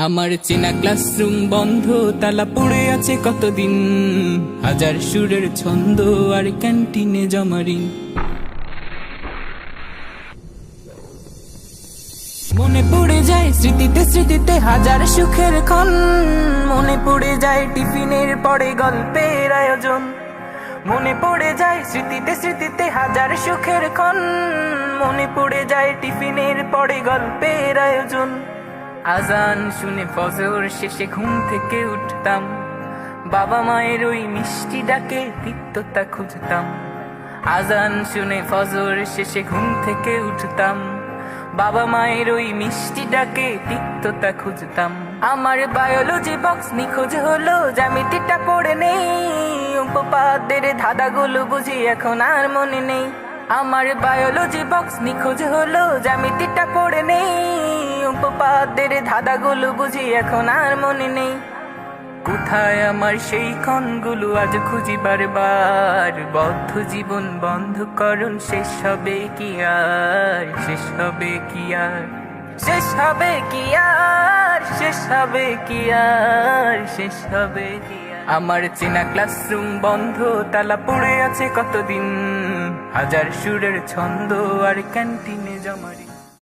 আমার চেনা ক্লাসরুম বন্ধ, তালা পড়ে আছে কতদিন। হাজার সুরের ছন্দ আর ক্যান্টিনে জমারিন। মনে পড়ে যায় স্মৃতিতে স্মৃতিতে হাজার সুখের ক্ষণ। মনে পড়ে যায় টিফিনের পরে গল্পের আয়োজন। মনে পড়ে যায় স্মৃতিতে স্মৃতিতে হাজার সুখের ক্ষণ। মনে পড়ে যায় টিফিনের পরে গল্পের আয়োজন। আজান শুনে ফজর শেষে ঘুম থেকে উঠতাম, বাবা মায়ের ওই মিষ্টি ডাকে তিক্ততা খুঁজতাম। আজান শুনে ফজর শেষে ঘুম থেকে উঠতাম, বাবা মায়ের ওই মিষ্টি ডাকে তিক্ততা খুঁজতাম। আমার বায়োলজি বক্স নিখোঁজ হলো, জ্যামিতিটা পড়ে নেই। উপপাদ্যের ধাঁধাগুলো বুঝি এখন আর মনে নেই। আমার বায়োলজি বক্স নিখোঁজ হলো, জ্যামিতিটা পড়ে নেই। উপপাদ্যের ধাঁধাগুলো বুঝি এখন আর মনে নেই। কোথায় আমার সেই ক্ষণগুলো আজ খুঁজি বারবার। বদ্ধ জীবন বন্ধকরণ শেষ হবে কি আর, শেষ হবে কি আর, শেষ হবে কি আর, শেষ হবে কি আর, শেষ হবে কি আর। আমার চেনা ক্লাসরুম বন্ধ, তালা পড়ে আছে কতদিন। হাজার সুরের ছন্দ আর ক্যান্টিনে জমারি।